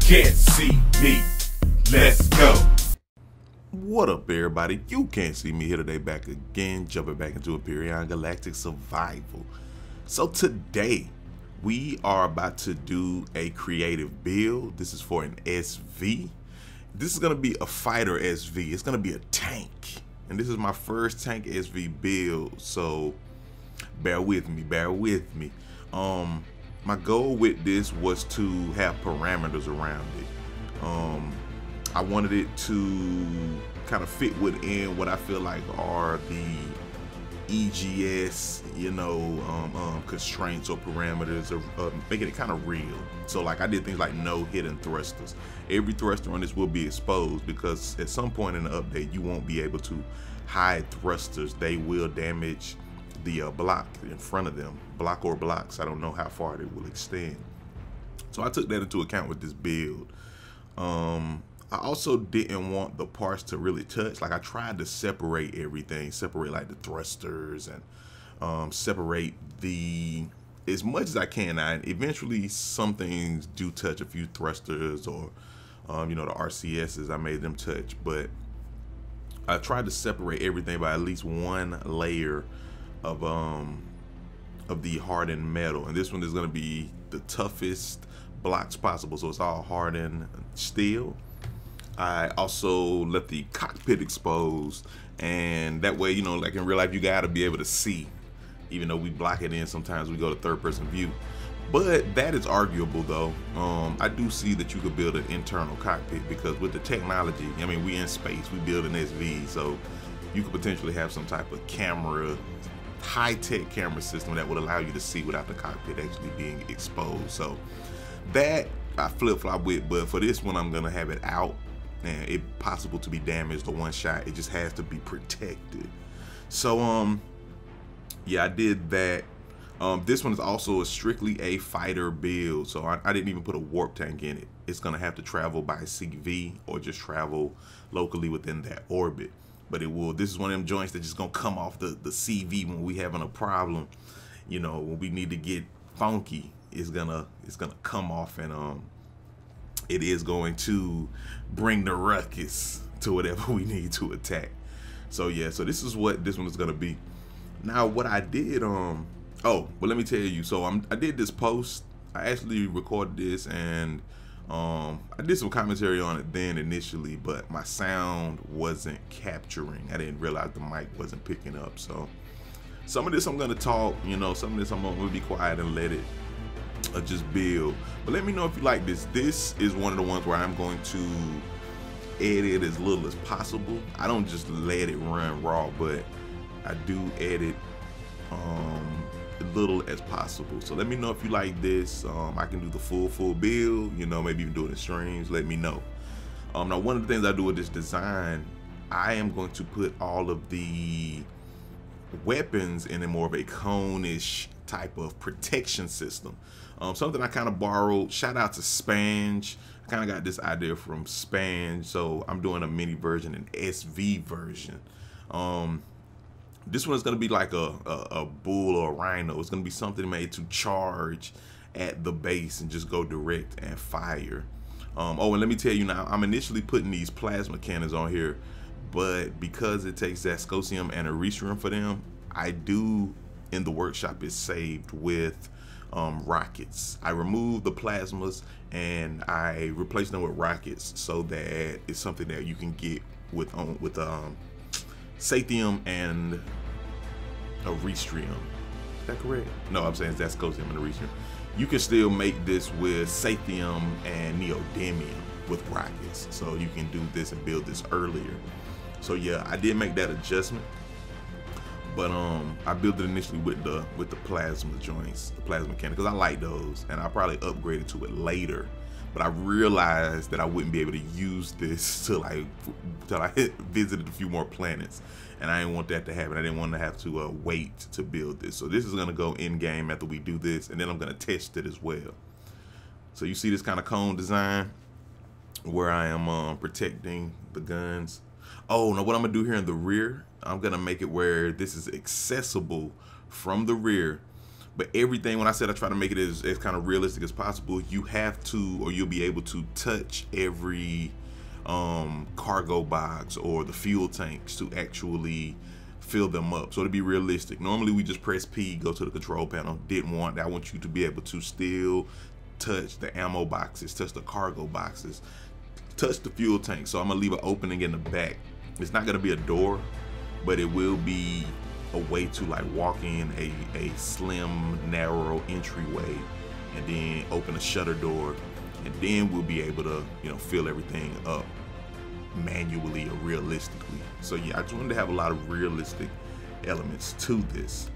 can't see me. Let's go. What up, everybody? You can't see me here today, back again, jumping back into Empyrion Galactic Survival. So today, we are about to do a creative build. This is for an SV. This is going to be a fighter SV. It's going to be a tank. And this is my first tank SV build, so bear with me, bear with me. My goal with this was to have parameters around it. I wanted it to kind of fit within what I feel like are the EGS, constraints or parameters of making it kind of real. So like I did things like no hidden thrusters. Every thruster on this will be exposed because at some point in the update you won't be able to hide thrusters. They will damage the block in front of them, block or blocks. I don't know how far they will extend. So I took that into account with this build. I also didn't want the parts to really touch. Like I tried to separate everything, separate like the thrusters and separate the as much as I can. Eventually some things do touch, a few thrusters or the RCSs, I made them touch, but I tried to separate everything by at least one layer of the hardened metal. And this one is going to be the toughest blocks possible, so it's all hardened steel. I also left the cockpit exposed, and that way, like in real life, you gotta be able to see. Even though we block it in, sometimes we go to third-person view. But that is arguable, though. I do see that you could build an internal cockpit because with the technology, I mean, we in space, we build an SV, so you could potentially have some type of camera, high-tech camera system that would allow you to see without the cockpit actually being exposed. So that I flip-flop with, but for this one, I'm gonna have it out. And it's possible to be damaged or one shot. It just has to be protected. So yeah, I did that. This one is also strictly a fighter build, so I didn't even put a warp tank in it. It's gonna have to travel by CV or just travel locally within that orbit. But it will. This is one of them joints that's just gonna come off the CV when we having a problem. When we need to get funky, it's gonna come off, and it is going to bring the ruckus to whatever we need to attack. So yeah, so this is what this one is gonna be. Now what I did, oh, well, let me tell you. So I did this post. I actually recorded this, and I did some commentary on it then initially, but my sound wasn't capturing. I didn't realize the mic wasn't picking up. So some of this I'm gonna talk, some of this I'm gonna be quiet and let it just build. But let me know if you like this. This is one of the ones where I'm going to edit as little as possible. I don't just let it run raw, but I do edit as little as possible. So let me know if you like this. I can do the full build, maybe even do it in streams. Let me know. Now one of the things I do with this design, I am going to put all of the weapons in a more of a cone-ish type of protection system. Something I kind of borrowed. Shout out to Spange. I kind of got this idea from Spange, so I'm doing a mini version, an SV version. This one is going to be like a bull or a rhino. It's going to be something made to charge at the base and just go direct and fire. Oh, and let me tell you now, I'm initially putting these plasma cannons on here, but because it takes Zascosium and Eritrium for them, I do in the workshop is saved with rockets. I remove the plasmas and I replace them with rockets, so that it's something that you can get with Sathium and Eritrium. Is that correct? No, I'm saying Zascosium and Eritrium. You can still make this with Sathium and Neodymium with rockets, so you can do this and build this earlier. So yeah, I did make that adjustment. But I built it initially with the plasma joints, the plasma cannon, because I like those, and I probably upgraded to it later. But I realized that I wouldn't be able to use this till I visited a few more planets, and I didn't want that to happen. I didn't want to have to wait to build this. So this is gonna go in game after we do this, and then I'm gonna test it as well. So you see this kind of cone design where I am protecting the guns. Oh, now what I'm gonna do here in the rear, I'm gonna make it where this is accessible from the rear, But everything, when I said I try to make it as kind of realistic as possible, you have to, or you'll be able to touch every cargo box or the fuel tanks to actually fill them up. So to be realistic, normally we just press P, go to the control panel. Didn't want that. I want you to be able to still touch the ammo boxes, touch the cargo boxes, touch the fuel tank. So I'm gonna leave an opening in the back. It's not gonna be a door, but it will be a way to like walk in a slim, narrow entryway, and then open a shutter door, and then we'll be able to, you know, fill everything up manually or realistically. So yeah, I just wanted to have a lot of realistic elements to this.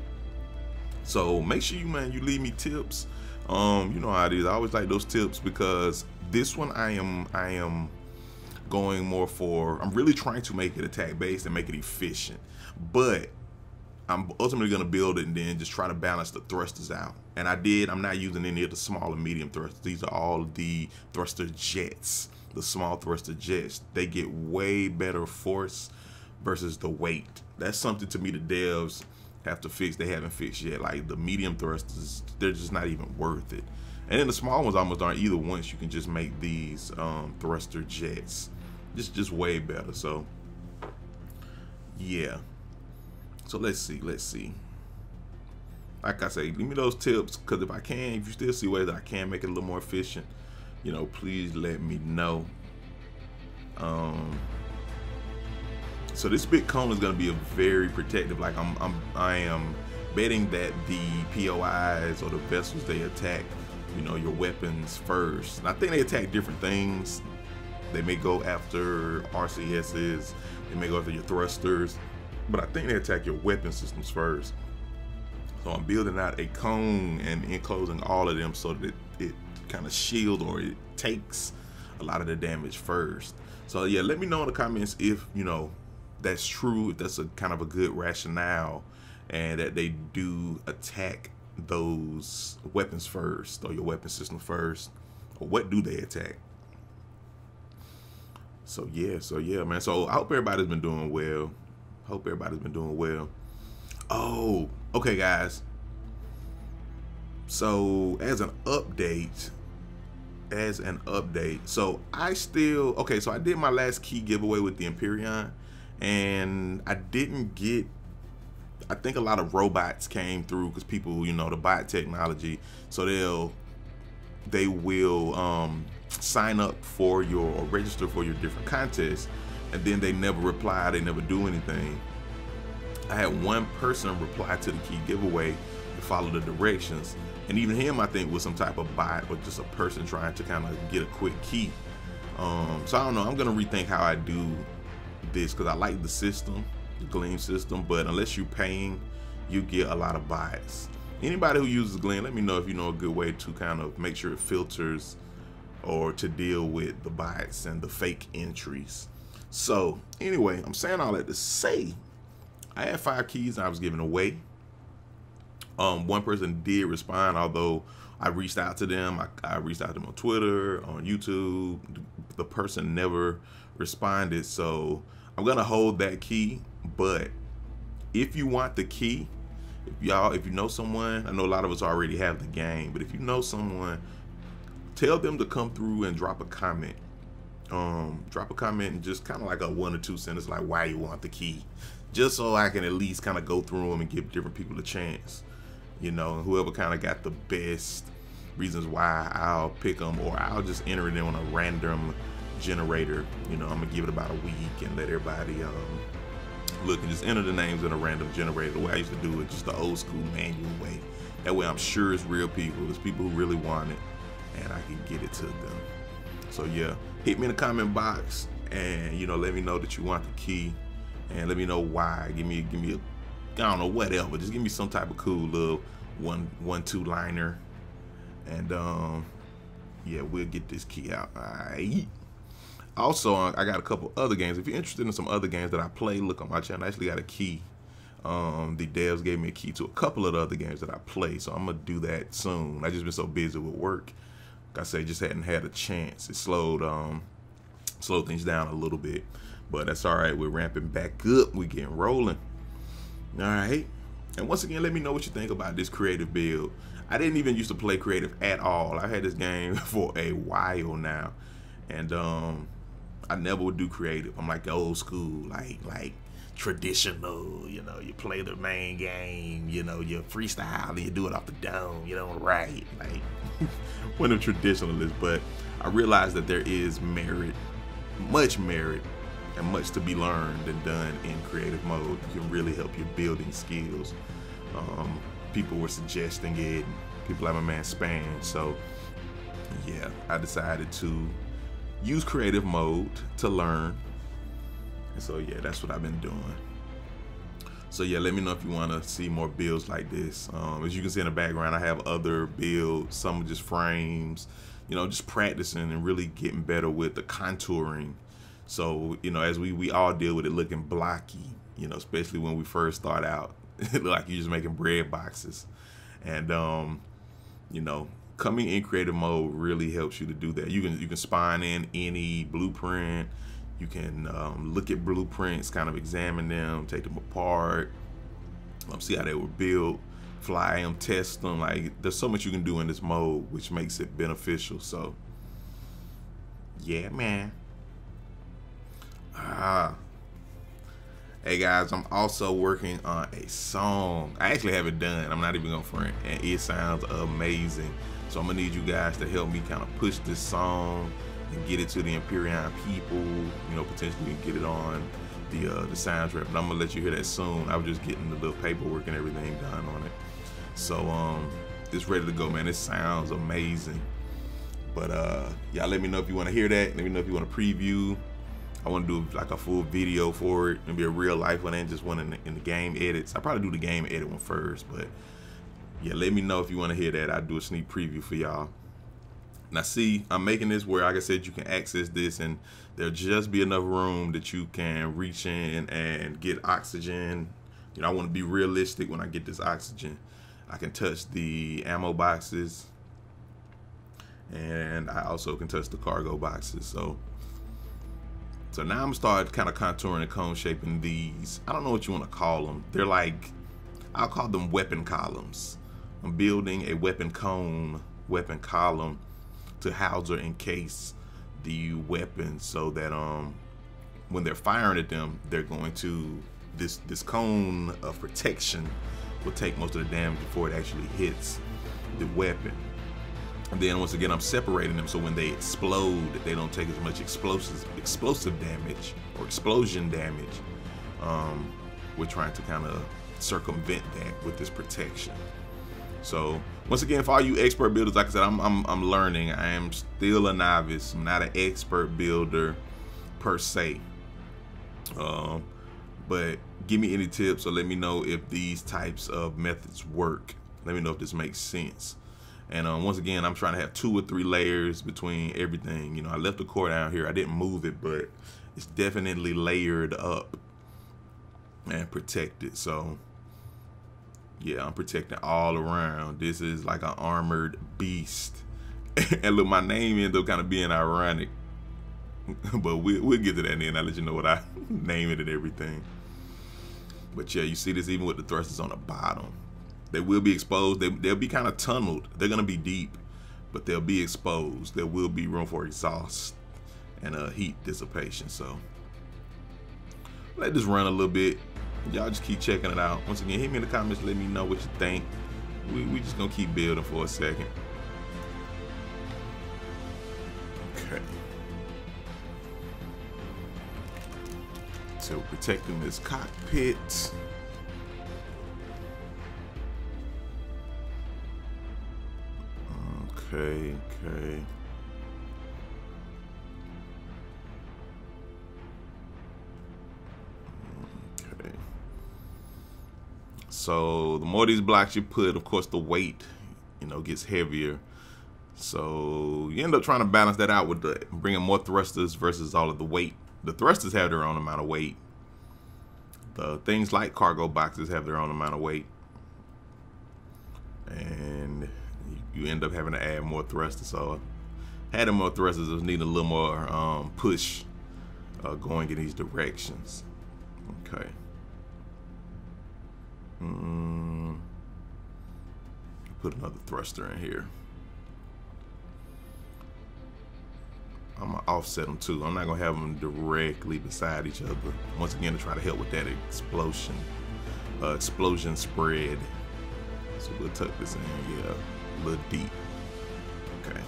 So make sure you leave me tips. You know how it is. I always like those tips, because this one I am going more for, I'm really trying to make it attack based and make it efficient, but I'm ultimately going to build it and then just try to balance the thrusters out. And I'm not using any of the small and medium thrusters. These are all the thruster jets, the small thruster jets. They get way better force versus the weight. That's something to me the devs have to fix. They haven't fixed yet. Like the medium thrusters, they're just not even worth it. And then the small ones almost aren't either. Once you can just make these thruster jets just way better. So yeah. So let's see. Like I say, leave me those tips, because if you still see ways that I can make it a little more efficient, you know, please let me know. So this big cone is going to be a very protective. Like I am betting that the POIs or the vessels they attack, you know, your weapons first. And I think they attack different things. They may go after RCSs. They may go after your thrusters. But I think they attack your weapon systems first. So I'm building out a cone and enclosing all of them so that it kind of shields, or it takes a lot of the damage first. So yeah, let me know in the comments if, you know, that's true, if that's a kind of a good rationale, and that they do attack those weapons first, or your weapon system first, or what do they attack. So yeah, man. So I hope everybody's been doing well. Oh, okay, guys. So as an update, so so I did my last key giveaway with the Empyrion, and I didn't get, I think a lot of robots came through, because people, you know, the bot technology, so they will sign up for your, or register for your different contests, and then they never reply, they never do anything. I had one person reply to the key giveaway and follow the directions, and even him I think was some type of bot, or just a person trying to kind of get a quick key. So I don't know, I'm gonna rethink how I do this, because I like the system, the Gleam system, but unless you're paying, you get a lot of bots. Anybody who uses Gleam, let me know if you know a good way to kind of make sure it filters, or to deal with the bots and the fake entries. So anyway, I'm saying all that to say, I had 5 keys and I was giving away. One person did respond, although I reached out to them. I reached out to them on Twitter, on YouTube. The person never responded, so I'm gonna hold that key. But if you want the key, if you know someone, I know a lot of us already have the game, but if you know someone, tell them to come through and drop a comment. Drop a comment and just kind of like a 1 or 2 sentences, like why you want the key, just so I can at least kind of go through them and give different people a chance, you know. And whoever kind of got the best reasons why, I'll pick them, or I'll just enter it in on a random generator. You know, I'm gonna give it about a week and let everybody look and just enter the names in a random generator, the way I used to do it, just the old school manual way. That way I'm sure it's real people, it's people who really want it, and I can get it to them. So yeah, hit me in the comment box, and you know, let me know that you want the key, and let me know why. Give me a, I don't know, whatever. Just give me some type of cool little one-two liner, and yeah, we'll get this key out. Alright. Also, I got a couple other games. If you're interested in some other games that I play, look on my channel. I actually got a key. The devs gave me a key to a couple of the other games that I play, so I'm gonna do that soon. I just been so busy with work. Like I say, just hadn't had a chance. It slowed things down a little bit, but that's all right. We're ramping back up. We're getting rolling. All right. And once again, let me know what you think about this creative build. I didn't even used to play creative at all. I've had this game for a while now, and I never would do creative. I'm like the old school, like traditional. You know, you play the main game. You know, you freestyle and you do it off the dome. You don't write like one of the traditionalists. But I realized that there is merit, much merit, and much to be learned and done in creative mode. You can really help your building skills. People were suggesting it, people like my man Span. So yeah, I decided to use creative mode to learn. And so yeah, that's what I've been doing. So yeah, let me know if you want to see more builds like this. As you can see in the background, I have other builds, some are just frames, you know, just practicing and really getting better with the contouring. So, you know, as we all deal with it looking blocky, you know, especially when we first start out, it look like you're just making bread boxes. And, you know, coming in creative mode really helps you to do that. You can spine in any blueprint. You can look at blueprints, kind of examine them, take them apart, see how they were built, fly them, test them. Like, there's so much you can do in this mode, which makes it beneficial. So, yeah, man. Hey guys, I'm also working on a song. I actually have it done. I'm not even gonna front, and it sounds amazing. So I'm gonna need you guys to help me kind of push this song and get it to the Empyrion people. You know, potentially get it on the soundtrack. But I'm gonna let you hear that soon. I was just getting the little paperwork and everything done on it. So it's ready to go, man. It sounds amazing. But y'all let me know if you want to hear that. Let me know if you want to preview. I want to do like a full video for it, maybe a real life one and just one in the game edits. I'll probably do the game edit one first, but yeah, let me know if you want to hear that. I'll do a sneak preview for y'all. Now see, I'm making this where, like I said, you can access this and there'll just be enough room that you can reach in and get oxygen. You know, I want to be realistic when I get this oxygen. I can touch the ammo boxes and I also can touch the cargo boxes. So now I'm starting kind of contouring and cone shaping these. I don't know what you want to call them. They're like, I'll call them weapon columns. I'm building a weapon cone, weapon column to house or encase the weapons so that when they're firing at them, they're going to, this cone of protection will take most of the damage before it actually hits the weapon. And then once again, I'm separating them so when they explode, they don't take as much explosive damage or explosion damage. We're trying to kind of circumvent that with this protection. So once again, for all you expert builders, like I said, I'm learning. I am still a novice. I'm not an expert builder per se. But give me any tips or let me know if these types of methods work. Let me know if this makes sense. And once again, I'm trying to have 2 or 3 layers between everything. You know, I left the core down here. I didn't move it, but it's definitely layered up and protected. So yeah, I'm protecting all around. This is like an armored beast. And look, my name ended up kind of being ironic, but we'll get to that then. I'll let you know what I name it and everything. But yeah, you see this even with the thrusters on the bottom. They will be exposed. They'll be kind of tunneled. They're gonna be deep, but they'll be exposed. There will be room for exhaust and heat dissipation. So let this run a little bit. Y'all just keep checking it out. Once again, hit me in the comments. Let me know what you think. We just gonna keep building for a second. Okay. So protecting this cockpit. Okay. So the more these blocks you put, of course, the weight, you know, gets heavier. So you end up trying to balance that out with bringing more thrusters versus all of the weight. The thrusters have their own amount of weight. The things like cargo boxes have their own amount of weight. And you end up having to add more thrusters. So adding more thrusters is needing a little more push going in these directions. Okay. Put another thruster in here. I'm gonna offset them too. I'm not gonna have them directly beside each other. Once again, to try to help with that explosion spread. So we'll tuck this in, yeah, a little deep. Okay.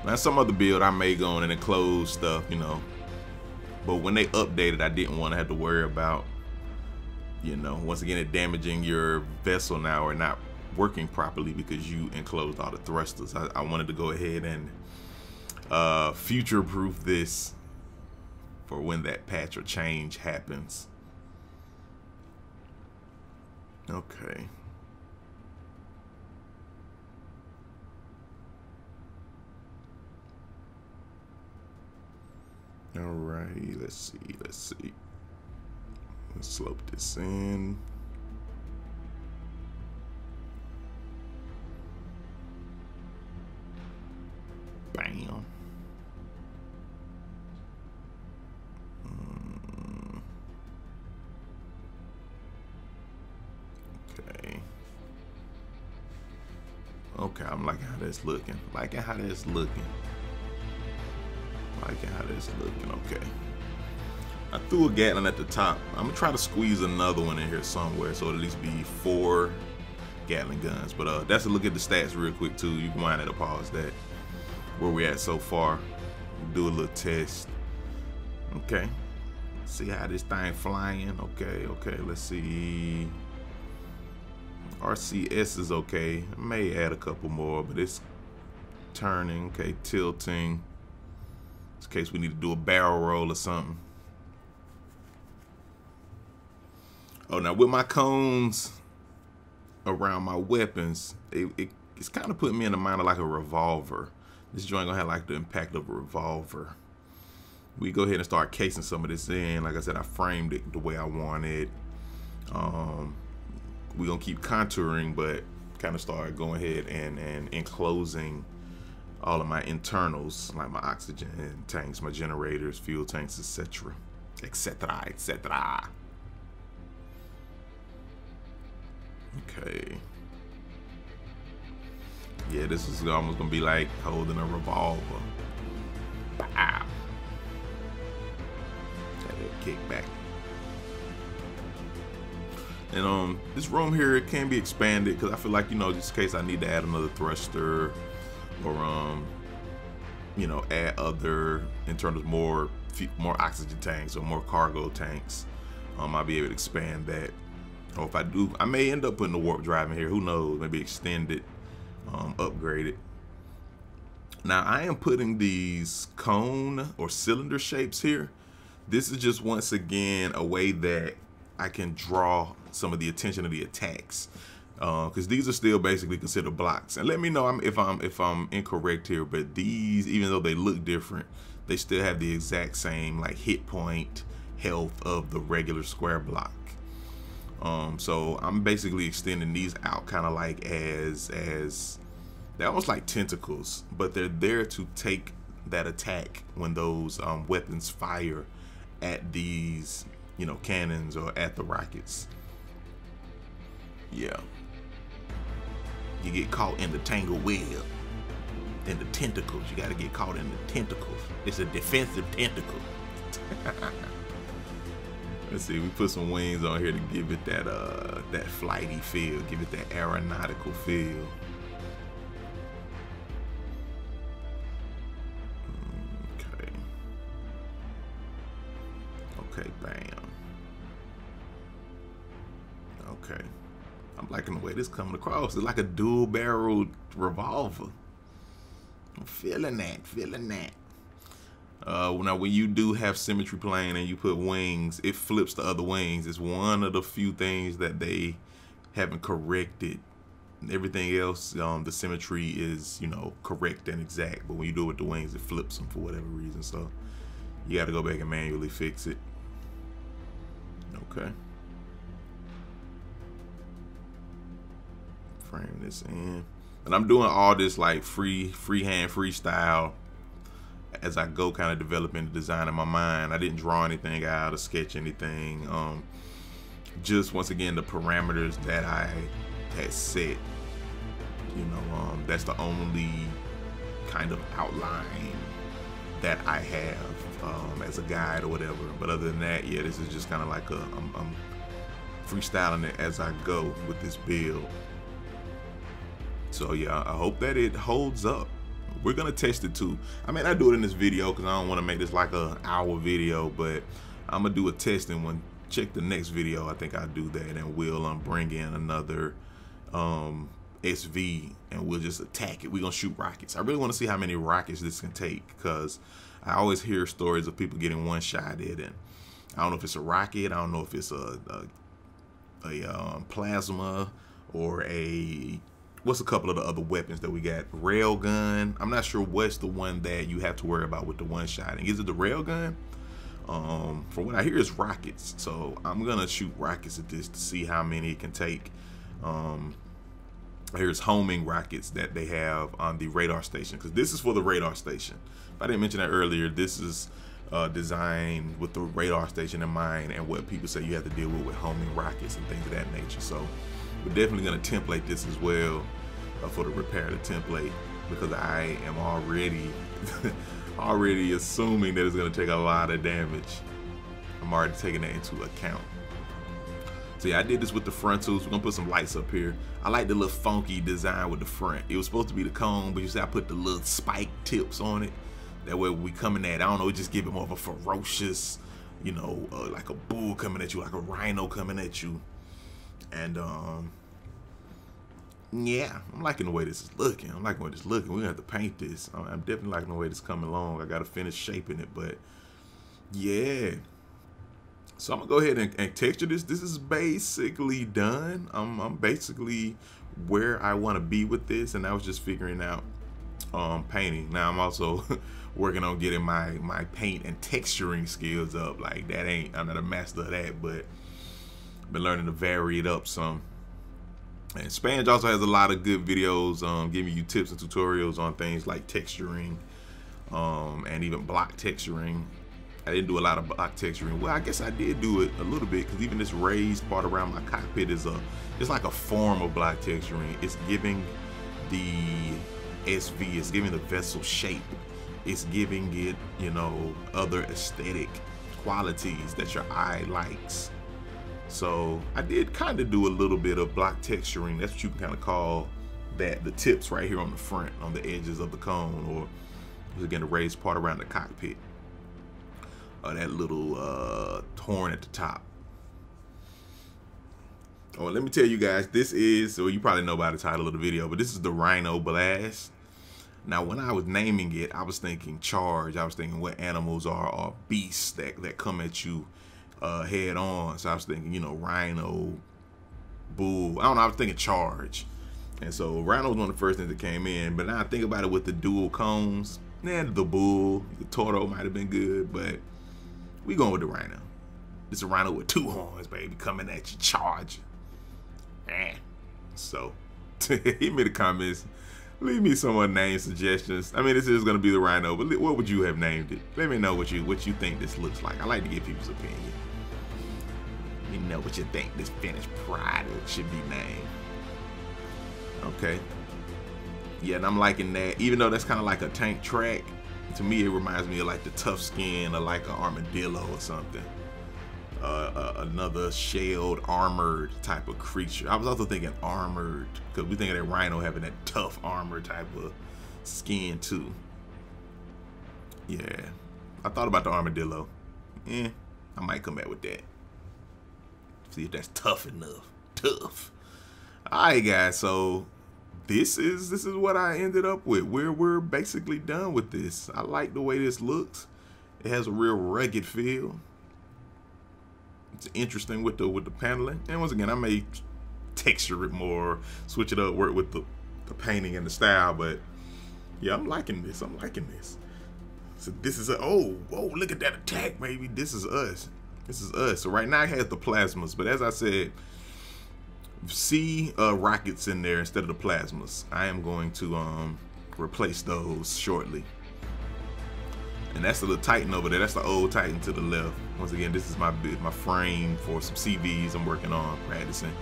Now some other build I may go on and enclose stuff, you know. But when they updated, I didn't want to have to worry about, you know, once again, it damaging your vessel now or not working properly because you enclosed all the thrusters. I wanted to go ahead and future-proof this for when that patch or change happens. Okay. All right, let's see. Let's slope this in. Bam. Okay. Okay, I'm liking how that's looking. Liking how that's looking. Okay. I threw a Gatling at the top. I'm gonna try to squeeze another one in here somewhere, so at least be 4 Gatling guns. But that's a look at the stats real quick too. You can wind at a pause that where we're at so far. Do a little test. Okay. See how this thing flying. Okay. Let's see. RCS is okay. I may add a couple more, but it's turning. Okay, tilting. In case we need to do a barrel roll or something. Oh, now with my cones around my weapons, it's kind of putting me in the mind of like a revolver. This joint gonna have like the impact of a revolver. We go ahead and start casing some of this in. Like I said, I framed it the way I wanted. We're gonna keep contouring, but kind of start going ahead and enclosing all of my internals, like my oxygen tanks, my generators, fuel tanks, etc. Okay. Yeah, this is almost gonna be like holding a revolver. Bow. Kick back. And this room here, it can be expanded because I feel like, you know, just in case I need to add another thruster or you know, add other internals, more oxygen tanks or more cargo tanks. I'll be able to expand that. Or if I do, I may end up putting the warp drive in here. Who knows? Maybe extend it, upgrade it. Now I am putting these cone or cylinder shapes here. This is just once again a way that I can draw some of the attention of the attacks, because these are still basically considered blocks. And let me know if I'm incorrect here, but these, even though they look different, they still have the exact same like hit point health of the regular square block. So I'm basically extending these out kind of like as they're almost like tentacles, but they're there to take that attack when those weapons fire at these, you know, cannons or at the rockets. Yeah. You get caught in the tangled web, in the tentacles. You got to get caught in the tentacles. It's a defensive tentacle. Let's see, we put some wings on here to give it that that flighty feel, give it that aeronautical feel. Okay. Okay, bam. Okay. I'm liking the way this coming across. It's like a dual-barreled revolver. I'm feeling that, Now, when you do have symmetry playing and you put wings, it flips the other wings. It's one of the few things that they haven't corrected. Everything else, the symmetry is, you know, correct and exact. But when you do it with the wings, it flips them for whatever reason. So you got to go back and manually fix it. Okay. Frame this in. And I'm doing all this like freehand, freestyle. as I go, kind of developing the design in my mind. I didn't draw anything out or sketch anything. Just once again, the parameters that I had set, you know, that's the only kind of outline that I have as a guide or whatever. But other than that, yeah, this is just kind of like I'm freestyling it as I go with this build. So yeah, I hope that it holds up. We're gonna test it too. I may not do it in this video because I don't want to make this like an hour video, but I'm gonna do a testing one. Check the next video. I think I'll do that, and we'll bring in another SV, and we'll just attack it. We're gonna shoot rockets. I really want to see how many rockets this can take, because I always hear stories of people getting one-shotted, and I don't know if it's a rocket, I don't know if it's a plasma, or what's a couple of the other weapons that we got? Railgun. I'm not sure what's the one that you have to worry about with the one-shotting. Is it the railgun? From what I hear, it's rockets. So I'm gonna shoot rockets at this to see how many it can take. Here's homing rockets that they have on the radar station, because this is for the radar station. If I didn't mention that earlier, this is designed with the radar station in mind, and what people say you have to deal with homing rockets and things of that nature. So we're definitely going to template this as well for the repair the template, because I am already assuming that it's going to take a lot of damage. I'm already taking that into account. So yeah, I did this with the frontals. We're gonna put some lights up here. I like the little funky design with the front. It was supposed to be the cone, but you see I put the little spike tips on it. That way when we coming at, I don't know, just give it more of a ferocious, you know, like a bull coming at you, like a rhino coming at you. And yeah, I'm liking the way this is looking. I'm liking the way this is looking. We're gonna have to paint this. I'm definitely liking the way this is coming along. I gotta finish shaping it, but yeah. So I'm gonna go ahead and texture this. This is basically done. I'm basically where I want to be with this, and I was just figuring out painting. Now I'm also working on getting my paint and texturing skills up. Like that I'm not a master of that, but been learning to vary it up some. And Spange also has a lot of good videos giving you tips and tutorials on things like texturing and even block texturing. I didn't do a lot of block texturing. Well, I guess I did do it a little bit, because even this raised part around my cockpit is it's like a form of block texturing. It's giving the SV, it's giving the vessel shape, it's giving it, you know, other aesthetic qualities that your eye likes. So I did kind of do a little bit of block texturing. That's what you can kind of call that, the tips right here on the front, on the edges of the cone, or again the raised part around the cockpit. That little horn at the top. Oh, let me tell you guys, this is, well, you probably know by the title of the video, but this is the Rhino Blast. Now, when I was naming it, I was thinking charge. I was thinking what animals are beasts that come at you head on. So I was thinking, you know, rhino, bull. I don't know, I was thinking charge. And so Rhino was one of the first things that came in. But now I think about it with the dual cones. And the bull, the Toro might have been good, but we going with the Rhino. It's a Rhino with 2 horns, baby, coming at you, charge. So, hit me the comments. Leave me some name suggestions. I mean, this is gonna be the Rhino, but what would you have named it? Let me know what you think this looks like. I like to get people's opinion. Let me know what you think this finished product should be named. Okay. Yeah, and I'm liking that. Even though that's kind of like a tank track, to me it reminds me of like the tough skin or like an armadillo or something. Another shelled, armored type of creature. I was also thinking armored, because we think of that Rhino having that tough armor type of skin too. Yeah, I thought about the armadillo. I might come back with that. See if that's tough enough. Tough. All right, guys. So this is what I ended up with. We're basically done with this. I like the way this looks. It has a real rugged feel. It's interesting with the paneling, and once again I may texture it more, switch it up, work with the painting and the style, but yeah, I'm liking this. I'm liking this. So this is whoa, look at that attack, baby. This is us. This is us. So right now it has the plasmas, but as I said, see rockets in there instead of the plasmas. I am going to replace those shortly. And that's the little Titan over there. That's the old Titan to the left. Once again, this is my frame for some CVs I'm working on, practicing.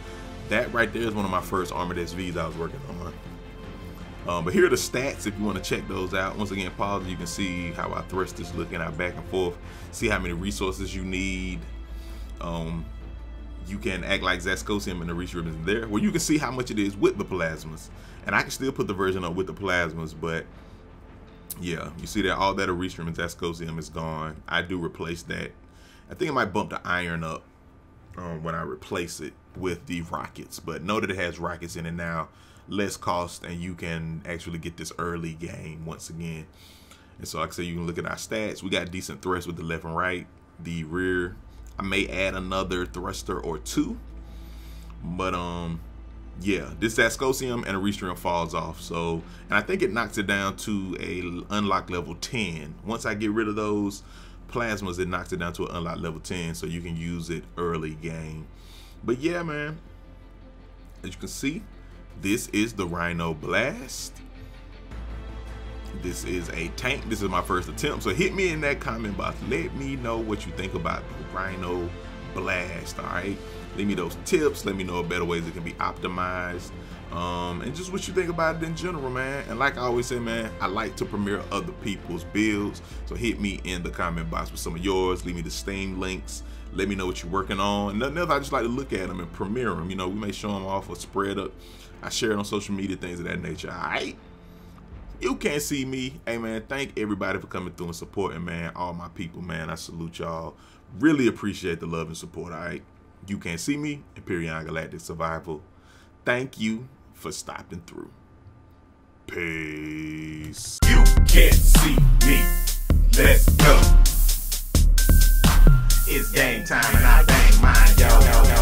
That right there is one of my first armored SVs I was working on. But here are the stats if you want to check those out. Once again, pause, you can see how our thrust is looking out back and forth. See how many resources you need. You can act like Zascosium and the reach ribbons there. Well, you can see how much it is with the plasmas. And I can still put the version up with the plasmas, but yeah, you see that all that Reach and Zascosium is gone. I do replace that. I think I might bump the iron up when I replace it with the rockets, but know that it has rockets in it now, less cost, and you can actually get this early game once again. And so like I said, you can look at our stats. We got decent thrust with the left and right. The rear, I may add another thruster or two, but yeah, this Zascosium and a Restream falls off. So, and I think it knocks it down to a unlock level 10. Once I get rid of those plasmas, it knocks it down to an unlock level 10, so you can use it early game. But yeah, man, as you can see, this is the Rhino Blast. This is a tank. This is my first attempt. So hit me in that comment box. Let me know what you think about the Rhino Blast. All right. Leave me those tips. Let me know better ways it can be optimized. And just what you think about it in general, man. And like I always say, man, I like to premiere other people's builds. So hit me in the comment box with some of yours. Leave me the Steam links. Let me know what you're working on. And nothing else, I just like to look at them and premiere them. You know, we may show them off or spread up. I share it on social media, things of that nature. All right. You can't see me. Hey, man, thank everybody for coming through and supporting, man. All my people, man, I salute y'all. Really appreciate the love and support, all right? You can't see me, Empyrion Galactic Survival. Thank you for stopping through. Peace. You can't see me. Let's go. It's game time and I bang mine, yo.